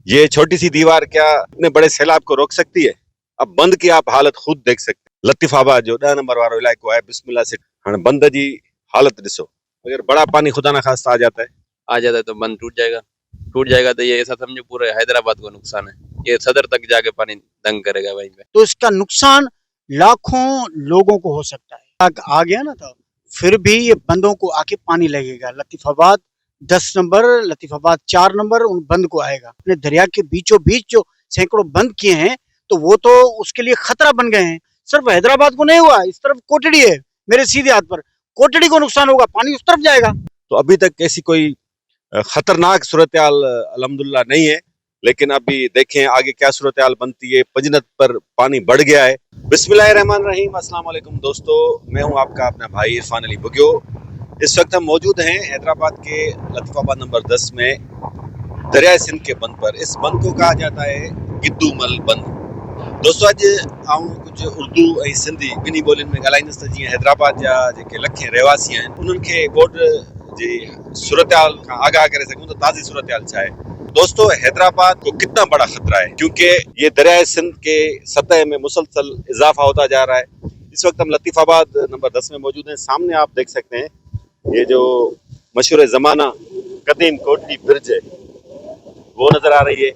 ये छोटी सी दीवार क्या इतने बड़े सैलाब को रोक सकती है? अब बंद की आप हालत खुद देख सकते हैं। लतीफाबाद जो 10 नंबर वारो इलाइको है, बिस्मिल्लाह से हाणे बंद जी हालत ॾिसो। अगर बड़ा पानी खुदा ना खास्ता आ जाता है तो बंद टूट जाएगा तो ये ऐसा समझो पूरे हैदराबाद को नुकसान है। ये सदर तक जाके पानी दंग करेगा वहीं पे। तो इसका नुकसान लाखों लोगों को हो सकता है। आ गया ना तो फिर भी ये बंदों को आके पानी लगेगा। लतीफाबाद 10 नंबर, लतीफाबाद 4 नंबर उन बंद को आएगा। अपने दरिया के बीचों बीच जो सैकड़ों बंद किए हैं तो वो तो उसके लिए खतरा बन गए हैं। सिर्फ हैदराबाद को नहीं हुआ, इस तरफ कोटड़ी है मेरे सीधे हाथ पर, कोटड़ी को नुकसान होगा, पानी उस तरफ जाएगा। तो अभी तक ऐसी कोई खतरनाक सूरत हाल अल्हम्दुलिल्लाह नहीं है, लेकिन अभी देखें आगे क्या सूरत हाल बनती है। पंजनत पर पानी बढ़ गया है। बिस्मिल्लाहिर्रहमानिर्रहीम, अस्सलाम वालेकुम दोस्तों, मैं हूं आपका अपना भाई इरफान अली बुग्यो। इस वक्त हम मौजूद हैं हैदराबाद के लतीफाबाद नंबर 10 में दरिया सिंध के बंद पर। इस बंद को कहा जाता है गिद्दूमल बंद। दोस्तों अज आऊं कुछ उर्दू ऐं सिंधी ॿिन्ही ॿोलियुनि में ॻाल्हाईंदुसि त जीअं हैदराबाद जा जेके लखे रहवासी आहिनि उन्हनि खे ॿोड जी सूरत हाल खां आगाह करे सघूं त ताज़ी सूरत हाल छा आहे। दोस्तों हैदराबाद को कितना बड़ा खतरा है, क्योंकि ये दरिया सिंध के सतह में मुसलसल इजाफा होता जा रहा है। इस वक्त हम लतीफाबाद नंबर 10 में मौजूद हैं। सामने आप देख सकते हैं ये जो मशहूर ज़माना कदीम कोटली ब्रिज है वो नजर आ रही है।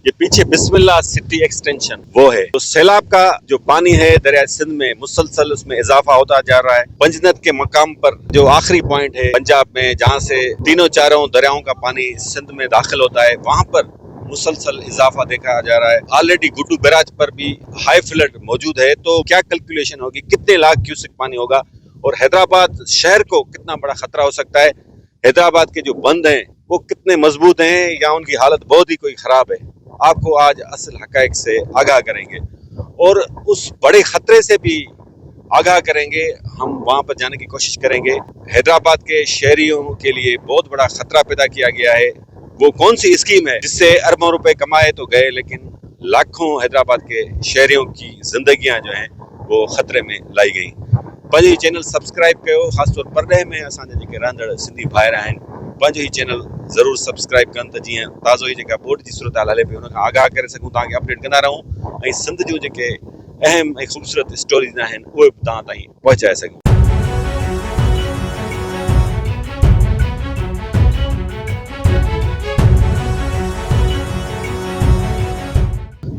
ये पीछे बिस्मिल्लाह सिटी एक्सटेंशन वो है। तो सैलाब का जो पानी है दरिया सिंध में मुसलसल उसमें इजाफा होता जा रहा है। पंजनत के मकाम पर जो आखिरी पॉइंट है पंजाब में, जहाँ से तीनों चारों दरियाओं का पानी सिंध में दाखिल होता है, वहां पर मुसलसल इजाफा देखा जा रहा है। ऑलरेडी गुड्डू बैराज पर भी हाई फ्लड मौजूद है। तो क्या कैलकुलेशन होगी, कितने लाख क्यूसेक पानी होगा और हैदराबाद शहर को कितना बड़ा खतरा हो सकता है। हैदराबाद के जो बंद हैं वो कितने मजबूत हैं या उनकी हालत बहुत ही कोई खराब है, आपको आज असल हकायक से आगाह करेंगे और उस बड़े खतरे से भी आगाह करेंगे। हम वहां पर जाने की कोशिश करेंगे। हैदराबाद के शहरियों के लिए बहुत बड़ा खतरा पैदा किया गया है। वो कौन सी स्कीम है जिससे अरबों रुपए कमाए तो गए, लेकिन लाखों हैदराबाद के शहरियों की जिंदगियां जो हैं वो खतरे में लाई गई। पंहिंजो ही चैनल सब्सक्राइब कयो, ख़ासतौर परॾे में असांजा जेके रहंदड़ सिंधी भाइर आहिनि पंहिंजो ही चैनल ज़रूर सब्सक्राइब कनि त जीअं ताज़ो ही जेका बोर्ड जी सूरत हाल हले पई उन खां आगाह करे सघूं, तव्हांखे अपडेट कंदा रहूं ऐं सिंध जूं जेके अहम ऐं ख़ूबसूरत स्टोरीज़ आहिनि उहे बि तव्हां ताईं पहुचाए सघूं।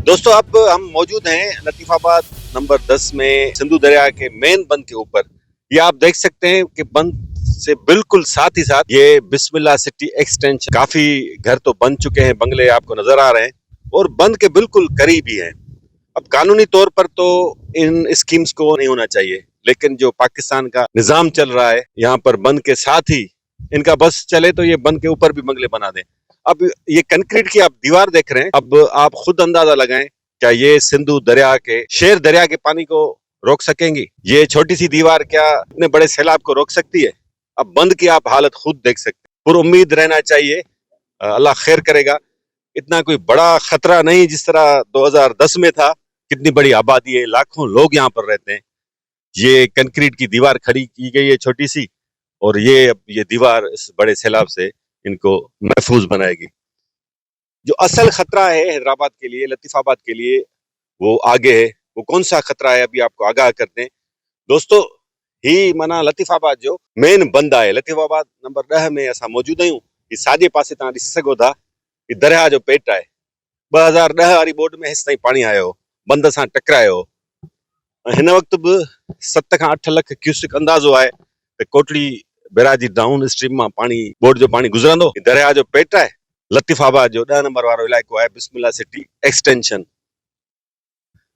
दोस्तों अब हम मौजूद हैं लतीफाबाद नंबर 10 में सिंधु दरिया के मेन बंद के ऊपर। ये आप देख सकते हैं कि बंद से बिल्कुल साथ ही साथ ये बिस्मिल्लाह सिटी एक्सटेंशन, काफी घर तो बन चुके हैं, बंगले आपको नजर आ रहे हैं और बंद के बिल्कुल करीब ही हैं। अब कानूनी तौर पर तो इन स्कीम्स को नहीं होना चाहिए, लेकिन जो पाकिस्तान का निजाम चल रहा है यहाँ पर बंद के साथ ही इनका बस चले तो ये बंद के ऊपर भी बंगले बना दें। अब ये कंक्रीट की आप दीवार देख रहे हैं, अब आप खुद अंदाजा लगाएं क्या ये सिंधु दरिया के शेर दरिया के पानी को रोक सकेंगी? ये छोटी सी दीवार क्या इतने बड़े सैलाब को रोक सकती है? अब बंद की आप हालत खुद देख सकते हैं। पुर उम्मीद रहना चाहिए, अल्लाह खैर करेगा। इतना कोई बड़ा खतरा नहीं जिस तरह 2010 में था। कितनी बड़ी आबादी है, लाखों लोग यहाँ पर रहते हैं। ये कंक्रीट की दीवार खड़ी की गई है छोटी सी, और ये दीवार इस बड़े सैलाब से इनको महफूज बनाएगी। जो असल खतरा है हैदराबाद के लिए, लतीफाबाद के लिए, वो आगे है। वो कौन सा खतरा है अभी आपको आगाह करते हैं। दोस्तों ही माना लतीफाबाद जो मेन बंद है, लतीफाबाद नंबर 10 में असां मौजूद आहियूं। ही साॼे पासे तव्हां ॾिसी सघो था, ही दरिया जो पेट आहे। 2010 वारी बोर्ड में हेसि ताईं पाणी आयो, बंद सां टकरायो। हिन वक्त बि 7 खां 8 लख क्यूसेक अंदाज़ो आहे त कोटली बैराज जी डाउन स्ट्रीम मां पाणी, बोर्ड जो पाणी गुज़रंदो। दरिया जो पेट आहे। लतीफाबाद जो 10 नंबर वारो इलाइको आहे, बिस्मिल्लाह सिटी एक्सटेंशन।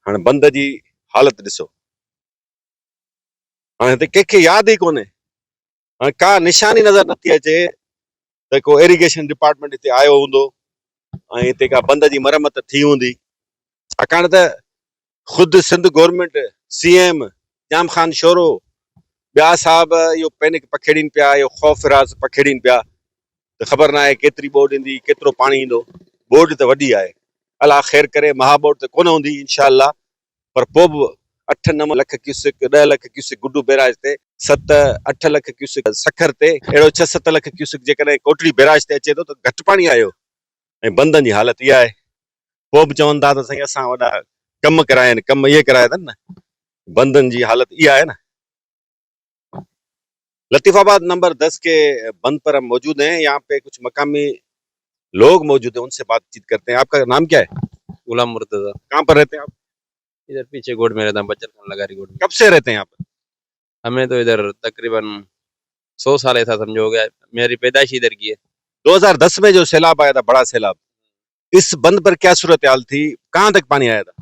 हाणे बंद जी हालत ॾिसो। हाणे हिते कंहिंखे यादि ई कोन्हे, हाणे का निशानी नज़र नथी अचे त को इरिगेशन डिपार्टमेंट हिते आयो हूंदो ऐं हिते का बंद जी मरम्मत थी हूंदी। छाकाणि त ख़ुदि सिंध गवर्नमेंट, CM जाम ख़ान शोरो, ॿिया साहब इहो पैनिक पखेड़ीनि पिया, इहो ख़ौफ़ राज़ पखेड़ीनि पिया त ख़बर न आहे केतिरी बोर्ड ईंदी, केतिरो पाणी ईंदो। बोर्ड त वॾी आहे, अल्लाह ख़ैर करे। महाबोर्ड त कोन हूंदी इंशाअल्लाह, पर पोइ बि 8-9 लख क्यूसेक, 10 लख क्यूसेक गुड्डू बैराज ते, 7-8 लख क्यूसेक सखर ते, अहिड़ो 6-7 लख क्यूसेक जेकॾहिं कोटली बैराज ते अचे थो त घटि पाणी आयो। ऐं बंदनि जी हालत इहा आहे। पोइ बि चवनि था त साईं असां वॾा कम कराया आहिनि, कम इहे कराया अथनि न, बंदनि जी हालत इहा है ना। लतीफाबाद नंबर 10 के बंद पर हम मौजूद हैं। यहाँ पे कुछ मकामी लोग मौजूद हैं, उनसे बातचीत करते हैं। आपका नाम क्या है? गुलाम मुर्तजा। कहाँ पर रहते हैं आप? इधर पीछे गोड में रहता हूँ, बच्चन खान लगारी गोड में। कब से रहते हैं यहाँ पर? हमें तो इधर तकरीबन 100 साल ऐसा समझो हो गया। मेरी पैदाइश इधर की है। 2010 में जो सैलाब आया था, बड़ा सैलाब, इस बंद पर क्या सूरत हाल थी? कहाँ तक पानी आया था?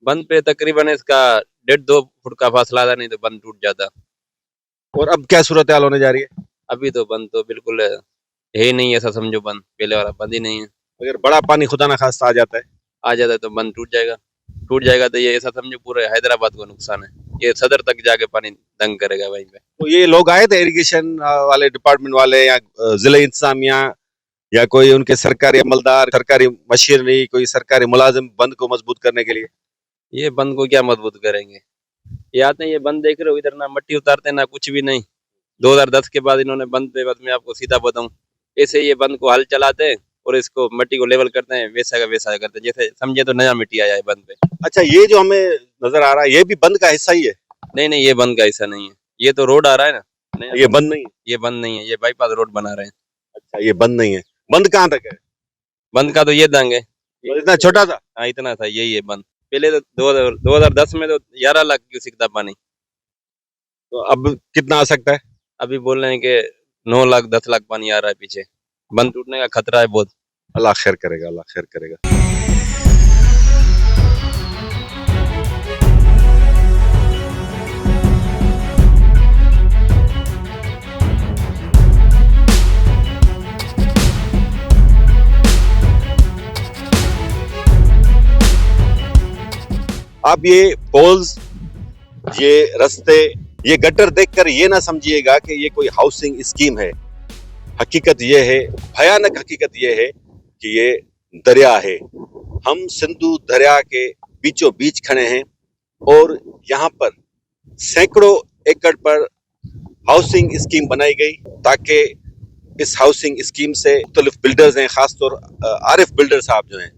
बंद पे तकरीबन इसका 1.5-2 फुट का फासला था, नहीं तो बंद टूट जाता। और अब क्या सूरत हाल होने जा रही है? अभी तो बंद तो बिल्कुल है ही नहीं, ऐसा समझो बंद पहले वाला बंद ही नहीं है। अगर बड़ा पानी खुदा ना खास्ता आ जाता है, आ जाता है तो बंद टूट जाएगा। टूट जाएगा तो ये ऐसा समझो पूरे हैदराबाद को नुकसान है। ये सदर तक जाके पानी दंग करेगा वहीं पे। तो ये लोग आए थे इरिगेशन वाले डिपार्टमेंट वाले या जिले इंतजामिया या कोई उनके सरकारी अमलदार, सरकारी मशीनरी, कोई सरकारी मुलाजिम बंद को मजबूत करने के लिए? ये बंद को क्या मजबूत करेंगे? ये आते हैं, ये बंद देख रहे हो, इधर ना मट्टी उतारते ना कुछ भी नहीं। 2010 के बाद इन्होंने बंद पे, बस मैं आपको सीधा बताऊं, ऐसे ये बंद को हल चलाते हैं और इसको मट्टी को लेवल करते हैं, वैसा का वैसा करते हैं, जैसे समझे तो नया मिट्टी आया है बंद पे। अच्छा, ये जो हमें नजर आ रहा है, ये भी बंद का हिस्सा ही है? नहीं नहीं, ये बंद का हिस्सा नहीं है। ये तो रोड आ रहा है ना। नहीं, ये बंद नहीं है? ये बंद नहीं है, ये बाईपास रोड बना रहे हैं। अच्छा, ये बंद नहीं है। बंद कहाँ तक है? बंद का तो ये दंग है। तो इतना छोटा सा? हाँ, इतना था, यही है बंद। पहले तो 2010 में तो 11 लाख क्यूसेक था पानी। तो अब कितना आ सकता है? अभी बोल रहे हैं कि 9 लाख 10 लाख पानी आ रहा है पीछे। बंद टूटने का खतरा है बहुत। अल्लाह खैर करेगा, अल्लाह खैर करेगा। आप ये पोल्स, ये रास्ते, ये गटर देखकर ये ना समझिएगा कि ये कोई हाउसिंग स्कीम है। हकीकत ये है, भयानक हकीकत ये है कि ये दरिया है। हम सिंधु दरिया के बीचों बीच खड़े हैं और यहाँ पर सैकड़ों एकड़ पर हाउसिंग स्कीम बनाई गई ताकि इस हाउसिंग स्कीम से मुख्तलिफ बिल्डर्स हैं, खासतौर आरिफ बिल्डर साहब जो हैं,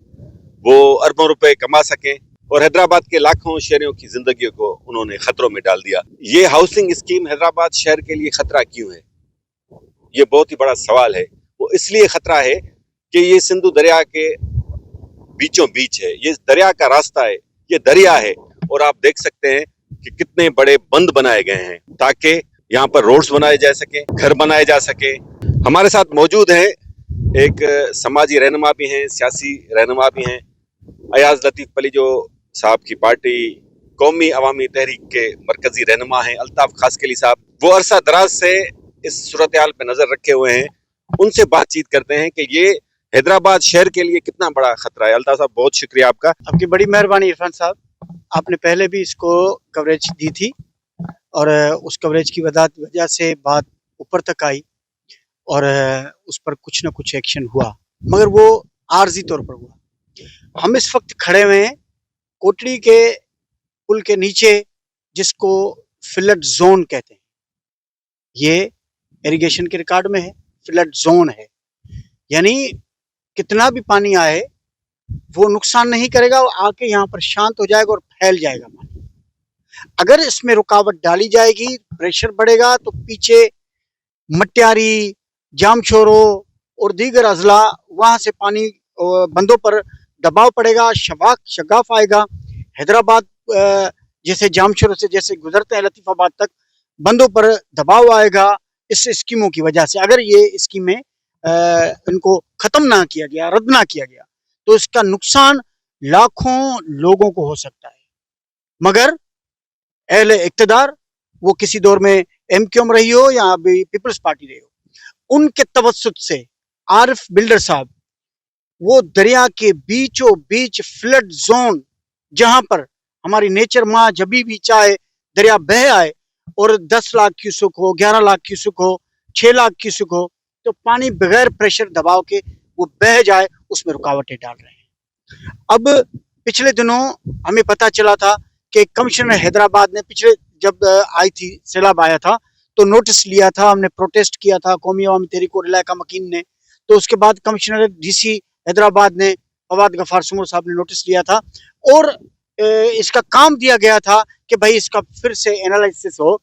वो अरबों रुपए कमा सकें और हैदराबाद के लाखों शहरियों की जिंदगियों को उन्होंने खतरों में डाल दिया। ये हाउसिंग स्कीम हैदराबाद शहर के लिए खतरा क्यों है? ये बहुत ही बड़ा सवाल है। वो इसलिए खतरा है कि ये सिंधु दरिया के बीचों बीच है, ये दरिया का रास्ता है, ये दरिया है और आप देख सकते हैं कि कितने बड़े बंद बनाए गए हैं ताकि यहाँ पर रोड्स बनाए जा सके, घर बनाए जा सके। हमारे साथ मौजूद हैं एक समाजी रहनुमा भी हैं, सियासी रहनुमा भी हैं, अयाज लतीफ पलीजो साहब की पार्टी कौमी अवामी तहरीक के मरकजी रहनुमा हैं, अल्ताफ खासकली साहब। वो अरसा दराज से इस सूरत हाल पे नजर रखे हुए हैं। उनसे बातचीत करते हैं कि ये हैदराबाद शहर के लिए कितना बड़ा खतरा है। अल्ताफ साहब, बहुत शुक्रिया आपका। आपकी बड़ी मेहरबानी इरफान साहब, आपने पहले भी इसको कवरेज दी थी और उस कवरेज की वजह से बात ऊपर तक आई और उस पर कुछ ना कुछ एक्शन हुआ, मगर वो आर्जी तौर पर हुआ। हम इस वक्त खड़े हुए हैं कोटड़ी के पुल के नीचे, जिसको फ्लड जोन कहते हैं। ये इरिगेशन के रिकॉर्ड में है, फ्लड जोन है, यानी कितना भी पानी आए वो नुकसान नहीं करेगा, वो आके यहाँ पर शांत हो जाएगा और फैल जाएगा पानी। अगर इसमें रुकावट डाली जाएगी, प्रेशर बढ़ेगा, तो पीछे मट्यारी, जामशोरो और दीगर अजला, वहां से पानी बंदों पर दबाव पड़ेगा, शगाफ आएगा। हैदराबाद जैसे जामशोरो से जैसे गुजरते हैं लतीफाबाद तक, बंदों पर दबाव आएगा इस स्कीमों की वजह से। अगर ये स्कीमें इनको खत्म ना किया गया, रद्द ना किया गया, तो इसका नुकसान लाखों लोगों को हो सकता है। मगर अहले इक्तदार, वो किसी दौर में एमक्यूएम रही हो या अभी पीपल्स पार्टी रही हो, उनके तवज्जुद से आरिफ बिल्डर साहब वो दरिया के बीचों बीच फ्लड जोन, जहां पर हमारी नेचर माँ जब भी चाहे दरिया बह आए और 10 लाख क्यूसेक हो, 11 लाख क्यूसेक हो, 6 लाख क्यूसेक हो, तो पानी बगैर प्रेशर दबाव के वो बह जाए, उसमें रुकावटें डाल रहे हैं। अब पिछले दिनों हमें पता चला था कि कमिश्नर हैदराबाद ने, पिछले जब आई थी सैलाब आया था तो नोटिस लिया था, हमने प्रोटेस्ट किया था, कौमी अवामी तहरीक और इलाका मकीन ने। तो उसके बाद कमिश्नर डीसी हैदराबाद ने फवाद गफार सुमर साहब ने नोटिस लिया था और इसका काम दिया गया था कि भाई इसका फिर से एनालिसिस हो,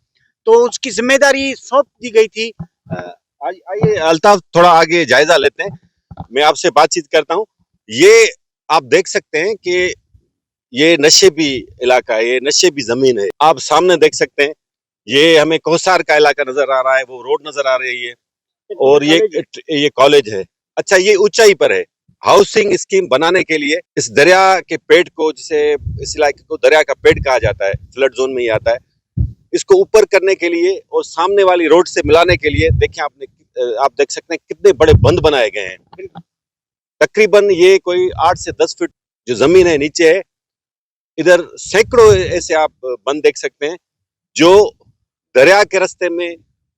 तो उसकी जिम्मेदारी सौंप दी गई थी। आइए अल्ताफ, थोड़ा आगे जायजा लेते हैं, मैं आपसे बातचीत करता हूँ। ये आप देख सकते हैं कि ये नशेबी इलाका है, ये नशेबी जमीन है। आप सामने देख सकते हैं, ये हमें कोसार का इलाका नजर आ रहा है, वो रोड नजर आ रही है और ये कॉलेज है। अच्छा, ये ऊंचाई पर है। हाउसिंग स्कीम बनाने के लिए इस दरिया के पेड़ को, जिसे इस इलाके को दरिया का पेड़ कहा जाता है, फ्लड जोन में ही आता है, इसको ऊपर करने के लिए और सामने वाली रोड से मिलाने के लिए देखें आप देख सकते हैं कितने बड़े बंद बनाए गए हैं। तकरीबन ये कोई 8 से 10 फीट जो जमीन है नीचे है। इधर सैकड़ों ऐसे आप बंद देख सकते हैं जो दरिया के रास्ते में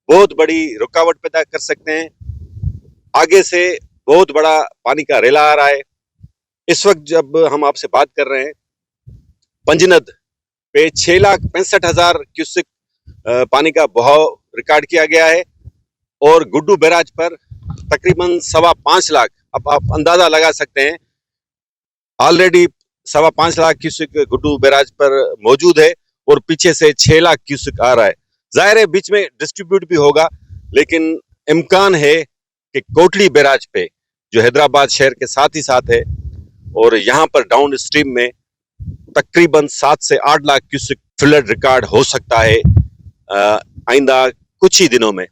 बहुत बड़ी रुकावट पैदा कर सकते हैं। आगे से बहुत बड़ा पानी का रेला आ रहा है। इस वक्त जब हम आपसे बात कर रहे हैं, पंजनद पे 6,65,000 क्यूसेक पानी का बहाव रिकॉर्ड किया गया है और गुड्डू बैराज पर तकरीबन 5.25 लाख, अब आप अंदाजा लगा सकते हैं, already 5.25 lakh cusec Guddu barrage पर मौजूद है और पीछे से 6 लाख क्यूसेक आ रहा है। जाहिर है बीच में डिस्ट्रीब्यूट भी होगा, लेकिन इम्कान है कि कोटली बैराज पे, जो हैदराबाद शहर के साथ ही साथ है, और यहाँ पर डाउन स्ट्रीम में तकरीबन 7 से 8 लाख क्यूसेक फ्लड रिकॉर्ड हो सकता है आइंदा कुछ ही दिनों में।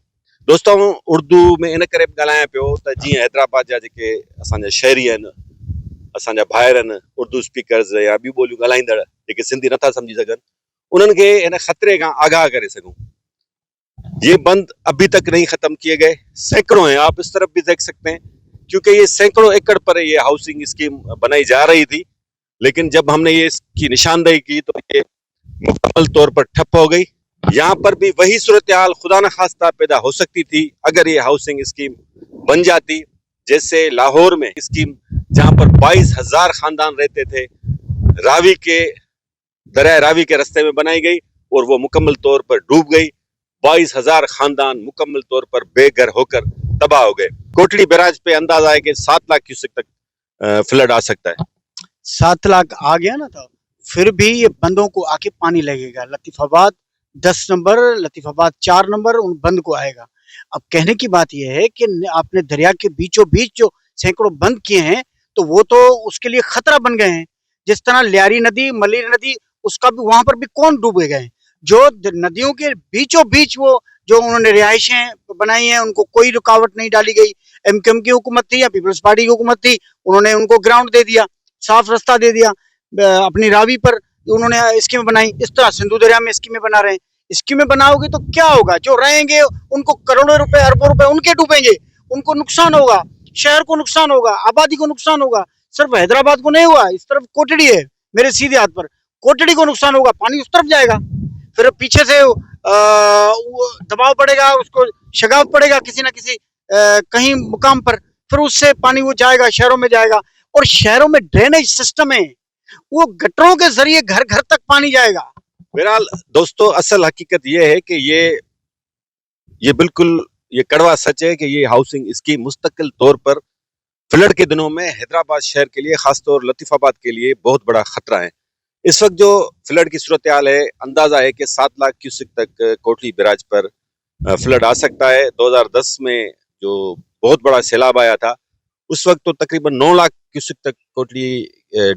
दोस्तों, उर्दू में इन करे ॻाल्हायां पियो त जीअं हैदराबाद जा जेके असांजा शहरी आहिनि, असांजा भाइर आहिनि, उर्दू स्पीकर्स या ॿियूं ॿोलियूं ॻाल्हाईंदड़ जेके सिंधी नथा सम्झी सघनि, उन्हनि खे इन खतरे खां आगाह करे सघूं। ये बंद अभी तक नहीं खत्म किए गए, सैकड़ों हैं, आप इस तरफ भी देख सकते हैं, क्योंकि ये सैकड़ों एकड़ पर ये हाउसिंग स्कीम बनाई जा रही थी, लेकिन जब हमने ये इसकी निशानदेही की तो ये मुकम्मल तौर पर ठप हो गई। यहाँ पर भी वही सूरत हाल खुदा न खास्ता पैदा हो सकती थी अगर ये हाउसिंग स्कीम बन जाती, जैसे लाहौर में स्कीम जहाँ पर 22,000 खानदान रहते थे, दरिया रावी के रास्ते में बनाई गई और वो मुकम्मल तौर पर डूब गई। 22,000 खानदान मुकम्मल तौर पर बेघर होकर तबाह हो गए। कोटली बैराज पे अंदाजा है कि 7 लाख क्यूसेक तक फ्लड आ सकता है। 7 लाख आ गया ना, तो फिर भी ये बंदों को आके पानी लगेगा। लतीफाबाद 10 नंबर, लतीफाबाद 4 नंबर उन बंद को आएगा। अब कहने की बात यह है कि आपने दरिया के बीचों बीच जो सैकड़ों बंद किए हैं, तो वो तो उसके लिए खतरा बन गए हैं। जिस तरह लियारी नदी, मलिर नदी, उसका भी वहां पर भी कौन डूबे गए। जो नदियों के बीचों बीच वो जो उन्होंने रिहाइशें बनाई हैं, उनको कोई रुकावट नहीं डाली गई। एमक्यूएम की हुकूमत थी या पीपल्स पार्टी की हुकूमत थी, उन्होंने उनको ग्राउंड दे दिया, साफ रास्ता दे दिया। अपनी रावी पर उन्होंने स्कीमें बनाई। इस तरह सिंधु दरिया में स्कीमें बना रहे हैं। स्कीमें बनाओगे तो क्या होगा? जो रहेंगे उनको करोड़ों रुपए, अरबों रुपए उनके डूबेंगे, उनको नुकसान होगा, शहर को नुकसान होगा, आबादी को नुकसान होगा। सिर्फ हैदराबाद को नहीं हुआ, इस तरफ कोटड़ी है मेरे सीधे हाथ पर, कोटड़ी को नुकसान होगा, पानी उस तरफ जाएगा, फिर पीछे से दबाव पड़ेगा, उसको शगाव पड़ेगा किसी ना किसी कहीं मुकाम पर, फिर उससे पानी वो जाएगा, शहरों में जाएगा। और शहरों में ड्रेनेज सिस्टम है, वो गटरों के जरिए घर घर तक पानी जाएगा। बहरहाल दोस्तों, असल हकीकत ये है कि ये बिल्कुल ये कड़वा सच है कि ये हाउसिंग स्कीम मुस्तकिल तौर पर फ्लड के दिनों में हैदराबाद शहर के लिए, खासतौर लतीफाबाद के लिए बहुत बड़ा खतरा है। इस वक्त जो फ्लड की सूरत हाल है, अंदाजा है कि 7 लाख क्यूसेक तक कोटली बैराज पर फ्लड आ सकता है। 2010 में जो बहुत बड़ा सैलाब आया था, उस वक्त तो तकरीबन 9 लाख क्यूसेक तक कोटली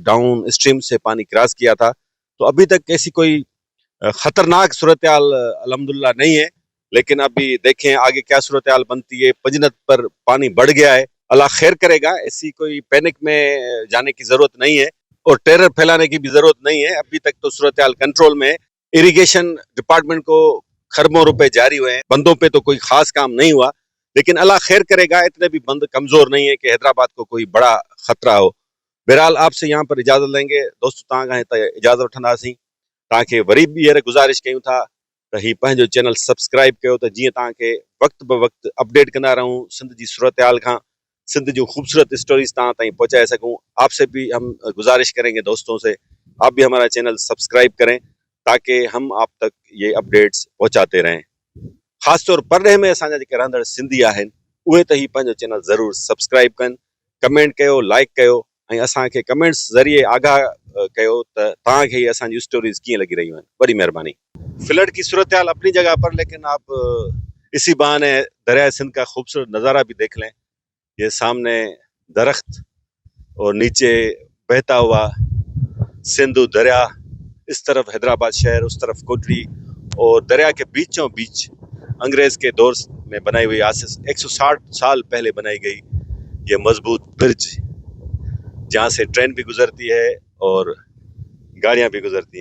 डाउन स्ट्रीम से पानी क्रॉस किया था। तो अभी तक ऐसी कोई खतरनाक सूरत हाल अल्हम्दुलिल्लाह नहीं है, लेकिन अभी देखें आगे क्या सूरत हाल बनती है। पंजनद पर पानी बढ़ गया है, अल्लाह खैर करेगा, ऐसी कोई पैनिक में जाने की जरूरत नहीं है और टेरर फैलाने की भी जरूरत नहीं है। अभी तक तो सूरत हाल कंट्रोल में है। इरिगेशन डिपार्टमेंट को खरबों रुपए जारी हुए हैं, बंदों पे तो कोई खास काम नहीं हुआ, लेकिन अल्लाह खैर करेगा, इतने भी बंद कमजोर नहीं है कि हैदराबाद को कोई बड़ा खतरा हो। बहरहाल आपसे यहाँ पर इजाजत लेंगे दोस्तों, तव्हां इजाजत वठंदासीं। तव्हांखे वरी बि हींअर गुज़ारिश कयूं था त ही पंहिंजो चैनल सब्सक्राइब कयो, त जीअं तव्हांखे वक्त ब वक्त अपडेट कंदा रहूं सिंध जी सूरत हाल खां, सिंध जो खूबसूरत स्टोरीज तव्हां ताईं पहुंचाए सकूं। आपसे भी हम गुजारिश करेंगे दोस्तों से, आप भी हमारा चैनल सब्सक्राइब करें ताकि हम आप तक ये अपडेट्स पहुंचाते रहें। खासतौर पर में असांजा जेके रहंदड़ सिंधी आहिनि, उहे त ही पंहिंजो चैनल ज़रूर सब्सक्राइब कनि, कमेंट कयो, लाइक कयो ऐं असांखे कमेंट्स ज़रिए आगाह कयो त तव्हांखे हीअ असांजी स्टोरीज कीअं लॻी रहियूं आहिनि। बड़ी मेहरबानी। फ्लड की सूरत हाल अपनी जगह पर, लेकिन आप इसी बहाने दरिया सिंध का खूबसूरत नज़ारा भी देख लें। ये सामने दरख्त और नीचे बहता हुआ सिंधु दरिया, इस तरफ हैदराबाद शहर, उस तरफ कोटड़ी, और दरिया के बीचों बीच अंग्रेज के दौर में बनाई हुई आज से 160 साल पहले बनाई गई ये मजबूत ब्रिज, जहाँ से ट्रेन भी गुजरती है और गाड़ियाँ भी गुजरती हैं।